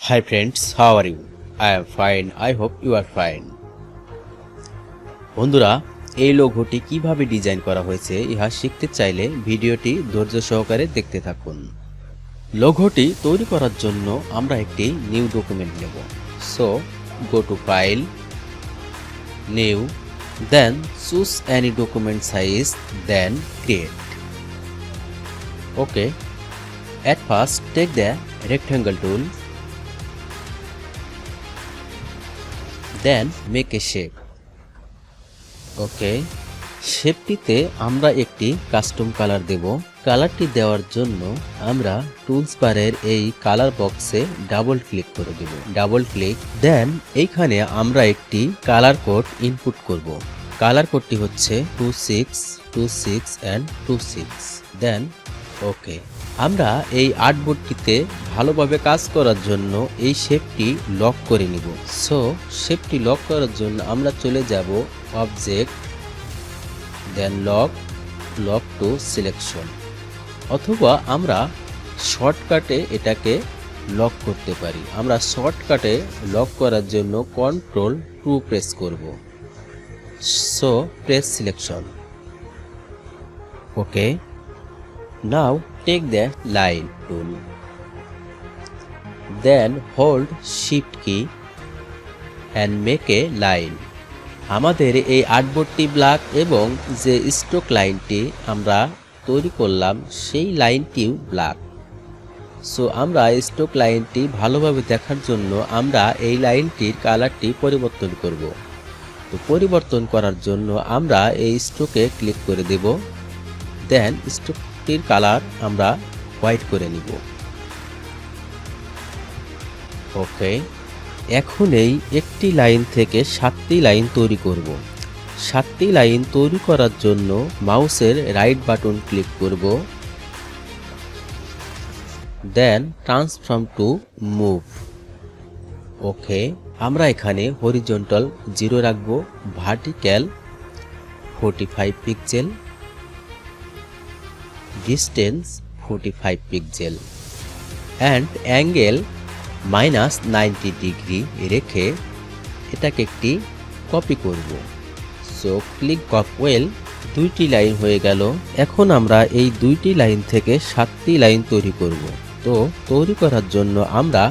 Hi friends, how are you? I am fine. I hope you are fine. বন্ধুরা, এই লোগোটি কিভাবে design করা হয়েছে ইহা শিখতে চাইলে ভিডিওটি ধৈর্য সহকারে দেখতে থাকুন। লোগোটি তৈরি করার জন্য আমরা একটি নিউ ডকুমেন্ট নেব। So go to file, new, then choose any document size, then create. Okay. At first take the rectangle tool. Then make a shape. ওকে, শেপটিতে আমরা একটি কাস্টম কালার দেব। কালারটি দেওয়ার জন্য আমরা টুলস বারের এই কালার বক্সে ডাবল ক্লিক করে দেব। ডাবল ক্লিক, দেন এইখানে আমরা একটি কালার কোড ইনপুট করব। কালার কোডটি হচ্ছে 2626 and 26। দেন ওকে। আমরা এই আর্টবোর্ডটিতে ভালোভাবে কাজ করার জন্য এই শেপটি লক করে নিব। সো শেপটি লক করার জন্য আমরা চলে যাব অবজেক্ট, দেন লক টু সিলেকশন, অথবা আমরা শর্টকাটে এটাকে লক করতে পারি। আমরা শর্টকাটে লক করার জন্য কন্ট্রোল 2 প্রেস করব। So press selection. Okay, now take the line tool, then hold shift key and make a line. আমাদের এই আর্টবোর্ডটি ব্ল্যাক এবং যে স্ট্রোক লাইনটি আমরা তৈরি করলাম সেই লাইনটিও ব্ল্যাক। সো আমরা স্ট্রোক লাইনটি ভালোভাবে দেখার জন্য আমরা এই লাইনটির কালারটি পরিবর্তন করব। তো পরিবর্তন করার জন্য আমরা এই স্ট্রোকে ক্লিক করে দেব, দেন স্ট্রোকটির কালার আমরা হোয়াইট করে নিব। ওকে, এখন এই একটি লাইন থেকে 7টি লাইন তৈরি করব। 7টি লাইন তৈরি করার জন্য মাউসের রাইট বাটন ক্লিক করব, দেন ট্রান্সফর্ম টু মুভ। ওকে, আমরা এখানে হরিজন্টাল 0 রাখব, vertical 45 pixel, distance 45 pixel and angle -90 degree রেখে এটাকে একটি কপি করব। সো ক্লিক ওয়েল, 2টি লাইন হয়ে গেল। এখন আমরা এই 2টি লাইন থেকে 7টি লাইন তৈরি করব। তো তৈরি করার জন্য আমরা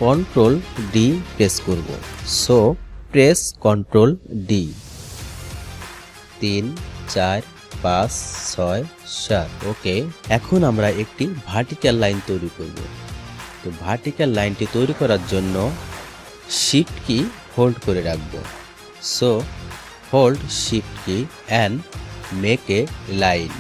কন্ট্রোল ডি প্রেস করব। So press control D, 3 4 5 6 7। ওকে, এখন আমরা একটি ভার্টিক্যাল লাইন তৈরি করব। তো ভার্টিক্যাল লাইনটি তৈরি করার জন্য শিফট কি হোল্ড করে রাখব। So hold shift key and make a line.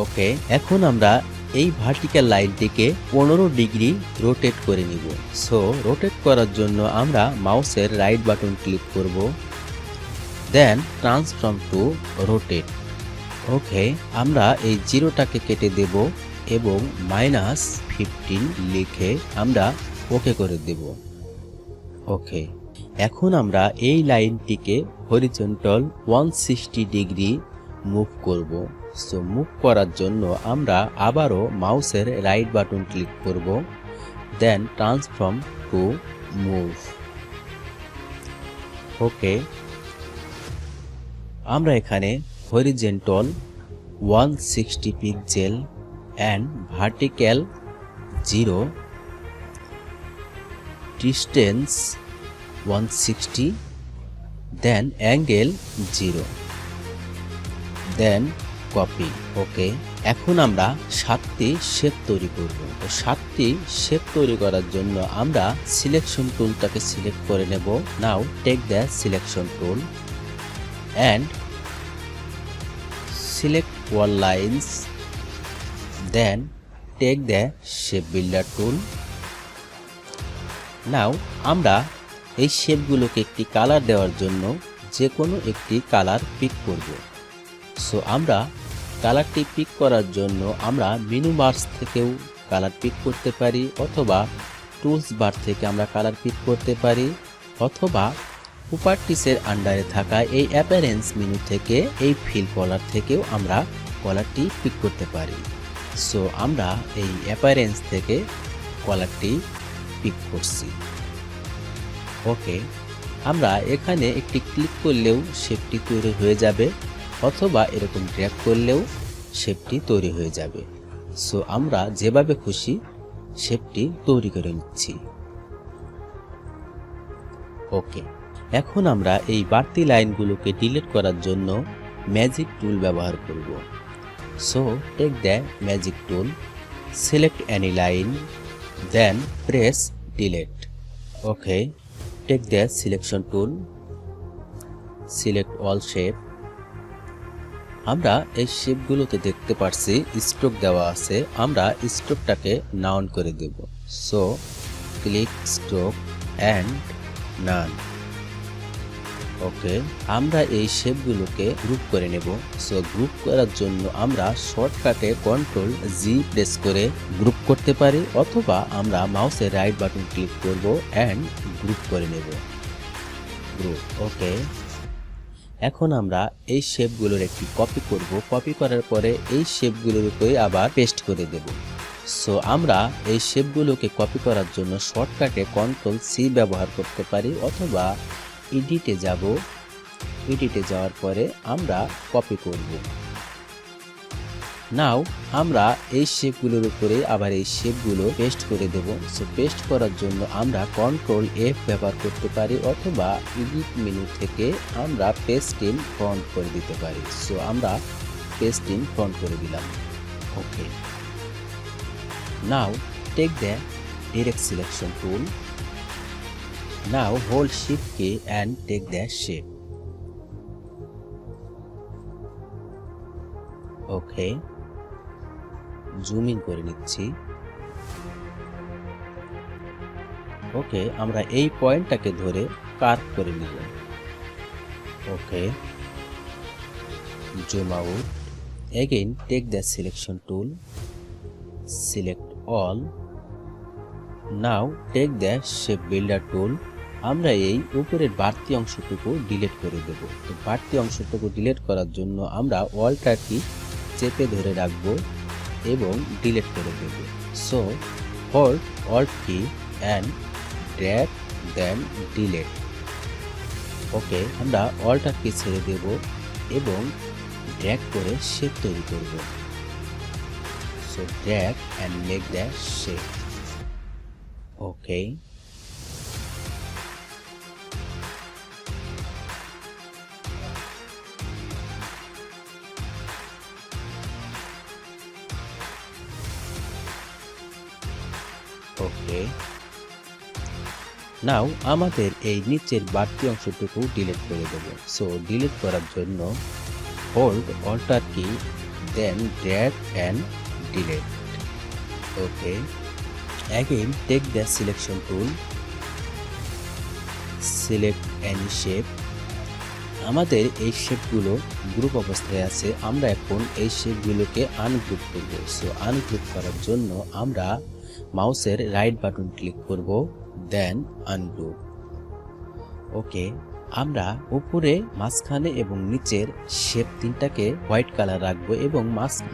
ওকে, এখন আমরা এই ভার্টিক্যাল লাইনটিকে 15 ডিগ্রি রোটেট করে নিব। সো রোটেট করার জন্য আমরা মাউসের রাইট বাটন ক্লিক করব, দেন ট্রান্সফর্ম টু রোটেট। ওকে, আমরা এই 0টাকে কেটে দেব এবং -15 লিখে আমরা ওকে করে দেব। ওকে, এখন আমরা এই লাইনটিকে হরিজন্টাল 160 ডিগ্রি মুভ করব। সো মুভ করার জন্য আমরা আবারও মাউসের রাইট বাটন ক্লিক করব, দেন ট্রান্সফর্ম টু মুভ। ওকে, আমরা এখানে horizontal 160 pixel and vertical 0, distance 160, then angle 0, then copy. ওকে, এখন আমরা 7টি শেপ তৈরি করব। তো 7টি শেপ তৈরি করার জন্য আমরা সিলেকশন টুলটাকে সিলেক্ট করে নেব। Now take the selection tool and select all lines, then take the shape builder tool. নাও আমরা এই শেপগুলোকে একটি কালার দেওয়ার জন্য যে কোনো একটি কালার পিক করব। সো আমরা কালারটি পিক করার জন্য আমরা মেনু বার থেকেও কালার পিক করতে পারি, অথবা টুলস বার থেকে আমরা কালার পিক করতে পারি, অথবা প্রপার্টিসের আন্ডারে থাকা এই অ্যাপিয়ারেন্স মেনু থেকে এই ফিল কলার থেকেও আমরা কলারটি পিক করতে পারি। সো আমরা এই অ্যাপিয়ারেন্স থেকে কলারটি পিক করছি। ওকে, আমরা এখানে একটি ক্লিক করলেও শেপটি তৈরি হয়ে যাবে, অথবা এরকম ড্র্যাগ করলেও শেপটি তৈরি হয়ে যাবে। সো আমরা যেভাবে খুশি শেপটি তৈরি করে নিচ্ছি। ওকে, এখন আমরা এই বাড়তি লাইনগুলোকে ডিলিট করার জন্য ম্যাজিক টুল ব্যবহার করব। So take the magic tool, select any line, then press delete. Okay, take the selection tool, select all shape. আমরা এই শেপগুলোতে দেখতে পাচ্ছি স্ট্রোক দেওয়া আছে, আমরা স্ট্রোকটাকে নাউন করে দেব। So click stroke and none. Okay, আমরা এই শেপগুলোকে গ্রুপ করে নেব। সো গ্রুপ করার জন্য আমরা শর্টকাটে কন্ট্রোল জি প্রেস করে গ্রুপ করতে পারি, অথবা আমরা মাউসের রাইট বাটন ক্লিক করব অ্যান্ড গ্রুপ করে নেব। গ্রুপ। ওকে, এখন আমরা এই শেপগুলোর একটি কপি করব। কপি করার পরে এই শেপগুলোর উপরে আবার পেস্ট করে দেব। সো আমরা এই শেপগুলোকে কপি করার জন্য শর্টকাটে কন্ট্রোল সি ব্যবহার করতে পারি, অথবা এডিটে যাব। এডিটে যাওয়ার পরে আমরা কপি করব। নাও আমরা এই শেপগুলোর উপরে আবার এই শেপগুলো পেস্ট করে দেব। সো পেস্ট করার জন্য আমরা কন্ট্রোল এফ ব্যবহার করতে পারি, অথবা এডিট মেনু থেকে আমরা পেস্ট ইন ফ্রন্ট করে দিতে পারি। সো আমরা পেস্ট ইন ফ্রন্ট করে দিলাম। Okay, now take the direct selection tool. Now hold shift key and take the shape. Okay, zoom in করে নিচ্ছি। ওকে, আমরা এই পয়েন্টটাকে ধরে কার্ভ করে নিব। Okay, zoom out. Again take the selection tool, select all. Now take the shape builder tool. আমরা এই উপরের বাড়তি অংশটুকু ডিলিট করে দেব। তো বাড়তি অংশটুকু ডিলিট করার জন্য আমরা অল্টার কি চেপে ধরে রাখবো এবং ডিলিট করে দেব। সো হোল্ড অল্ট কি অ্যান্ড ড্র্যাগ দেন ডিলিট। ওকে, আমরা অল্টার কি ছেড়ে দেব এবং ড্র্যাগ করে শেপ তৈরি করব। So drag and make the shape. Okay, okay, now আমাদের এই নিচের বাড়তি অংশটুকু ডিলিট করে দেব। সো ডিলিট করার জন্য hold alt key then drag and delete. Okay, again take the selection tool, select any shape. আমাদের এই শেপগুলো গ্রুপ অবস্থায় আছে, আমরা এখন এই শেপগুলোকে আনগ্রুপ করব। সো আনগ্রুপ করার জন্য আমরা মাউসের রাইট বাটন ক্লিক করব, দেন আনগ্রুপ। ওকে, আমরা উপরে, মাঝখানে এবং নিচের শেপ তিনটাকে হোয়াইট কালার রাখবো এবং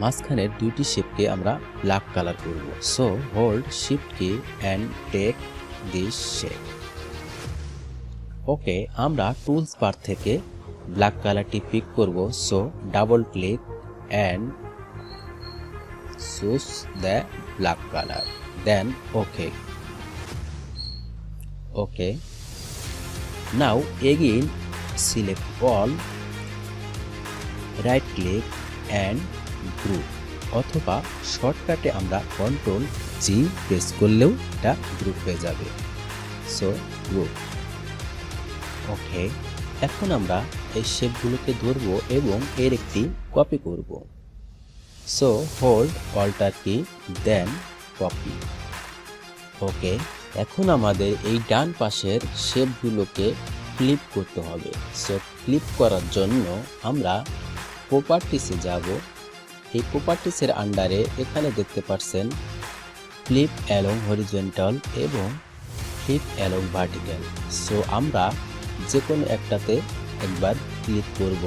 মাঝখানের দুইটি শেপকে আমরা ব্ল্যাক কালার করব। So hold shift key and take this shape. Okay, আমরা টুলস বার থেকে ব্ল্যাক কালারটি পিক করব। So double click and choose the black colour, then okay. Okay, now again select all, right click and group, অথবা শর্টকাটে আমরা control জি press করলেও এটা group হয়ে যাবে। So group. ওকে, এখন আমরা এই শেপগুলোকে ধরব এবং এর একটি কপি করব। সো হোল্ড অল্টার কি দেন কপি। ওকে, এখন আমাদের এই ডান পাশের শেপগুলোকে ফ্লিপ করতে হবে। সো ফ্লিপ করার জন্য আমরা প্রপার্টিসে যাব। এই প্রপার্টিসের আন্ডারে এখানে দেখতে পাচ্ছেন ফ্লিপ অ্যালং হরিজন্টাল এবং ফ্লিপ অ্যালং ভার্টিক্যাল। সো আমরা যে কোনো একটাতে একবার ক্লিক করব,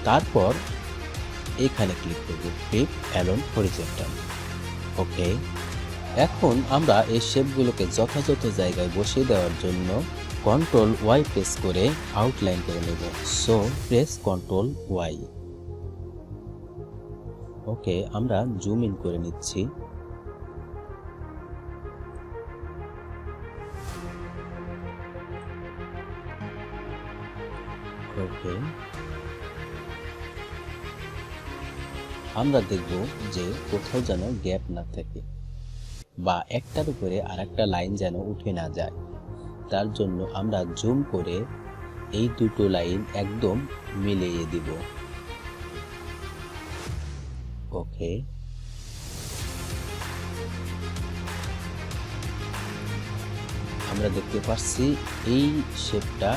তারপর এখানে ক্লিক করব ফ্লিপ অ্যালং হরিজন্টাল। ওকে, এখন আমরা এই শেপগুলোকে যথাযথ জায়গায় বসিয়ে দেওয়ার জন্য কন্ট্রোল ওয়াই প্রেস করে আউটলাইন করে নেব। So press control Y. Okay, আমরা জুম ইন করে নিচ্ছি। ওকে, আমরা দেখব যে কোথাও যেন গ্যাপ না থাকে বা একটার উপরে আরেকটা লাইন যেন উঠে না যায়। তার জন্য আমরা জুম করে এই দুটো লাইন একদম মিলিয়ে দিব। ওকে, আমরা দেখতে পাচ্ছি এই শেপটা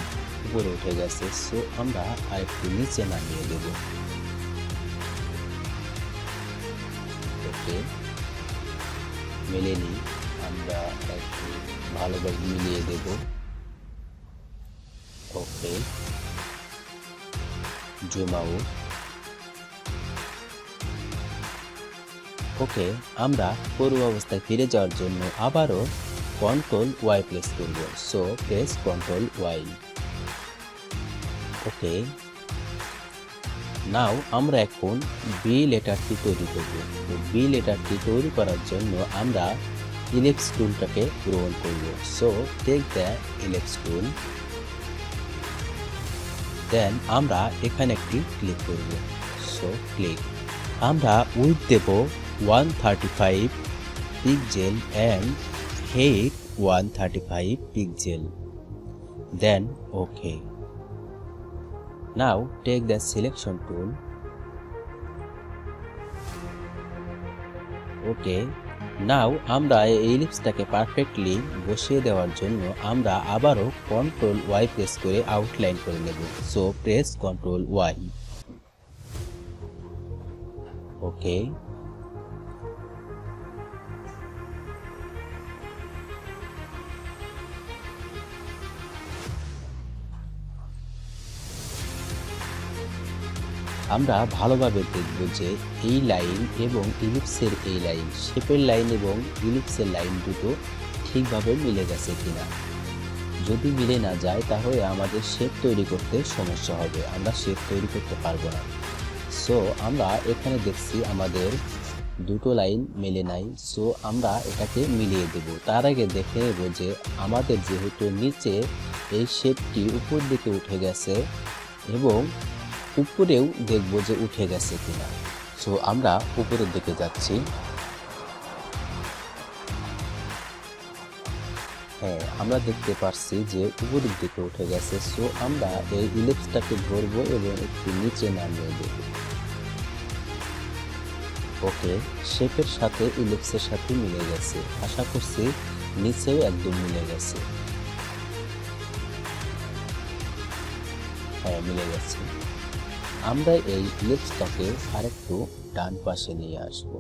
উপরে উঠে গেছে। সো আমরা আরেকটু নিচে নামিয়ে দেব। ওকে, মিলে নিই, আমরা একটু ভালোভাবে মিলিয়ে দেব। ওকে, জুম আউট। ওকে, আমরা পূর্ব অবস্থায় ফিরে যাওয়ার জন্য আবারও কন্ট্রোল ওয়াই প্রেস করব। So press control Y. Okay, now আমরা এখন বি লেটারটি তৈরি করব। তো বি লেটারটি তৈরি করার জন্য আমরা ইলিপস টুলটাকে গ্রহণ করব। So take the ellipse tool, then আমরা এখানে একটি ক্লিক করব। So click. আমরা উইডথ দেব 135 pixel and height 135 pixel, then okay. Now take the selection tool. Okay, now আমরা এই ইলিপসটাকে পারফেক্টলি বসিয়ে দেওয়ার জন্য আমরা আবারও কন্ট্রোল ওয়াই প্রেস করে আউটলাইন করে নেব। So press control Y. Okay, আমরা ভালোভাবে দেখব যে এই লাইন এবং ইলিপসের এই লাইন, শেপের লাইন এবং ইলিপসের লাইন দুটো ঠিকভাবে মিলে গেছে কিনা। যদি মিলে না যায় তাহলে আমাদের শেপ তৈরি করতে সমস্যা হবে, আমরা শেপ তৈরি করতে পারবো না। সো আমরা এখানে দেখছি আমাদের দুটো লাইন মেলে নাই। সো আমরা এটাকে মিলিয়ে দেব। তার আগে দেখে নেব যে আমাদের যেহেতু নিচে এই শেপটি উপর দিকে উঠে গেছে এবং উপরেও দেখব যে উঠে গেছে কিনা। সো আমরা উপরের দিকে যাচ্ছি। হ্যাঁ, আমরা দেখতে পাচ্ছি যে উপরের দিকে উঠে গেছে। সো আমরা এই ইলিপসটাকে ধরবো এবং একটু নিচে নামিয়ে দেব। ওকে, শেপের সাথে ইলিপসের সাথে মিলে গেছে। আশা করছি নিচেও একদম মিলে গেছে। হ্যাঁ, মিলে গেছে। আমরা এই ইলিপসটাকে আরেকটু ডান পাশে নিয়ে আসব।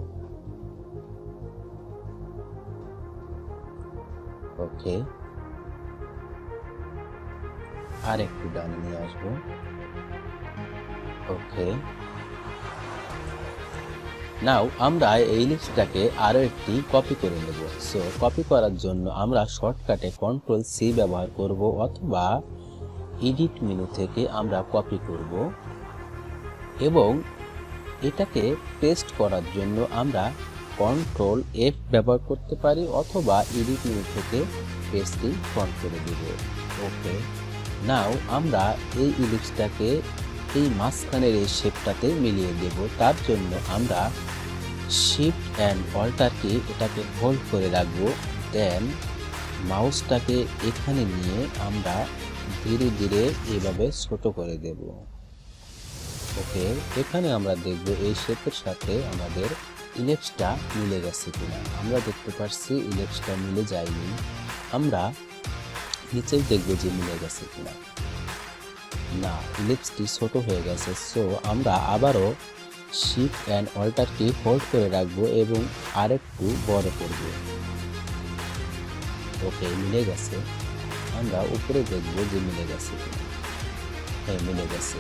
ওকে, আরেকটু ডানে নিয়ে আসব। ওকে, নাও আমরা এই ইলিপসটাকে আরো একটি কপি করে নেব। সো কপি করার জন্য আমরা শর্টকাটে কন্ট্রোল সি ব্যবহার করব অথবা এডিট মেনু থেকে আমরা কপি করব এবং এটাকে পেস্ট করার জন্য আমরা কন্ট্রোল এফ ব্যবহার করতে পারি অথবা এডিট মেনু থেকে পেস্টিং অন করে দেব। ওকে, নাও আমরা এই ইলিপসটাকে এই মাঝখানের এই শেপটাতে মিলিয়ে দেব। তার জন্য আমরা শিফট অ্যান্ড অল্টার কি এটাকে হোল্ড করে রাখবো, দেন মাউসটাকে এখানে নিয়ে আমরা ধীরে ধীরে এইভাবে ছোট করে দেব। ওকে, এখানে আমরা দেখব এই শেপের সাথে আমাদের ইলিপসটা মিলে গেছে কিনা। আমরা দেখতে পাচ্ছি ইলিপসটা মিলে যায়নি। আমরা নিচেও দেখব যে মিলে গেছে কিনা। না, ইলিপসটি ছোট হয়ে গেছে। সো আমরা আবারও শিফট অ্যান্ড অল্টার কি হোল্ড করে রাখবো এবং আরেকটু বড় করব। ওকে, মিলে গেছে। আমরা উপরে দেখব যে মিলে গেছে কিনা। হ্যাঁ, মিলে গেছে।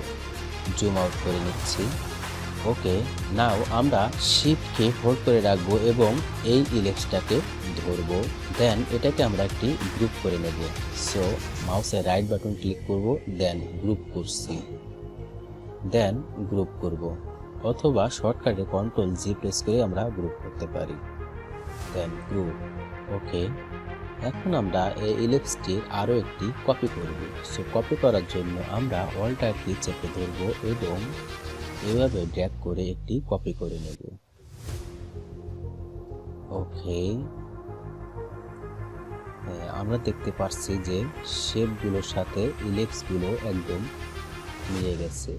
জুম আউট করে নিচ্ছি। ওকে, নাও আমরা শিফটকে হোল্ড করে রাখবো এবং এই ইলেক্সটাকে ধরবো, দেন এটাকে আমরা একটি গ্রুপ করে নেব। সো মাউসের রাইট বাটন ক্লিক করব, দেন গ্রুপ করছি, দেন গ্রুপ করব, অথবা শর্টকাটে কন্ট্রোল জি প্রেস করে আমরা গ্রুপ করতে পারি, দেন গ্রুপ। ওকে, এখন আমরা এই ইলিপসটির আরও একটি কপি করব। সো কপি করার জন্য আমরা অল্টারটি চেপে ধরব এবং এভাবে ড্র্যাগ করে একটি কপি করে নেব। ওকে, আমরা দেখতে পাচ্ছি যে শেপগুলোর সাথে ইলিপসগুলো একদম মিলে গেছে।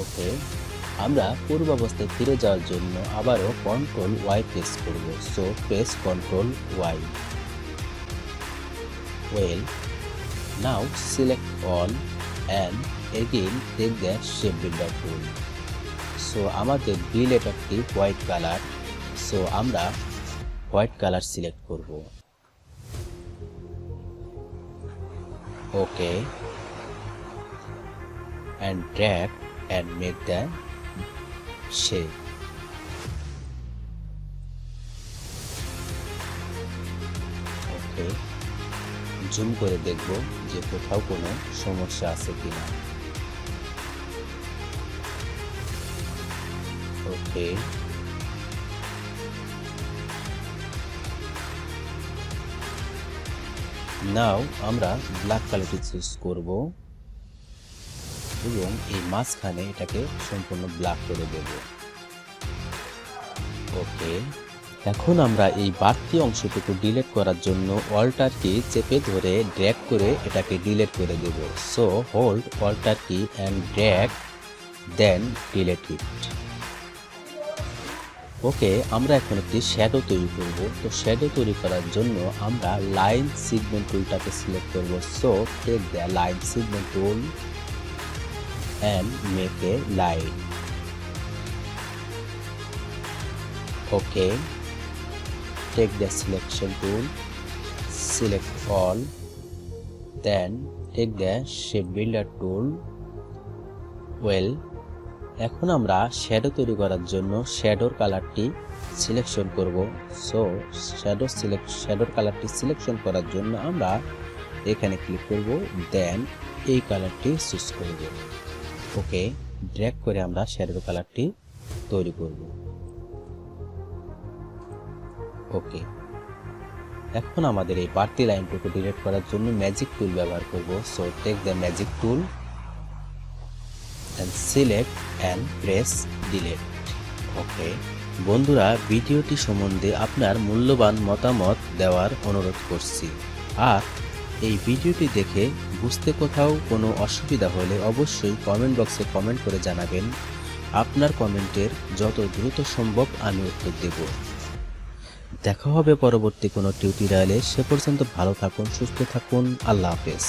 ওকে, আমরা পূর্বাবস্থায় ফিরে যাওয়ার জন্য আবারও কন্ট্রোল ওয়াই প্রেস করব। So press control Y. Well, now select all and again take the shape builder tool. So আমাদের বি লেটারটি হোয়াইট কালার, সো আমরা হোয়াইট কালার সিলেক্ট করব। Okay, and drag and make the shape. Okay, zoom করে দেখব যে কোথাও কোনো সমস্যা আছে কিনা। ওকে, নাও আমরা ব্ল্যাক কালারটি চুজ করব এবং এই মাঝখানে এটাকে সম্পূর্ণ ব্ল্যাক করে দেব। ওকে, এখন আমরা এই বাড়তি অংশটুকু ডিলিট করার জন্য অল্টার কি চেপে ধরে ড্র্যাগ করে এটাকে ডিলিট করে দেব। সো হোল্ড অল্টার কি অ্যান্ড ড্র্যাগ, দেন ডিলিট ইট। ওকে, আমরা এখন একটি শ্যাডো তৈরি করব। তো শ্যাডো তৈরি করার জন্য আমরা লাইন সেগমেন্ট টুলটাকে সিলেক্ট করব। So take the line segment tool and make a line. Okay, take the selection tool, select all, then take the shape builder tool. Well, এখন আমরা শ্যাডো তৈরি করার জন্য শ্যাডোর কালারটি সিলেকশন করব। সো শ্যাডোর কালারটি সিলেকশন করার জন্য আমরা এখানে ক্লিক করব, দেন এই কালারটি চুজ করব। ওকে, ড্র্যাগ করে আমরা শ্যাডো কালারটি তৈরি করব। ওকে, এখন আমাদের এই বাড়তি লাইনটুকু ডিলিট করার জন্য ম্যাজিক টুল ব্যবহার করব। So take the magic tool and select and press delete. Okay, বন্ধুরা, ভিডিওটি সম্বন্ধে আপনার মূল্যবান মতামত দেওয়ার অনুরোধ করছি। আর এই ভিডিওটি দেখে বুঝতে কোথাও কোনো অসুবিধা হলে অবশ্যই কমেন্ট বক্সে কমেন্ট করে জানাবেন। আপনার কমেন্টের যত দ্রুত সম্ভব আমি উত্তর দেব। দেখা হবে পরবর্তী কোনো টিউটোরিয়ালে। সে পর্যন্ত ভালো থাকুন, সুস্থ থাকুন। আল্লাহ হাফেজ।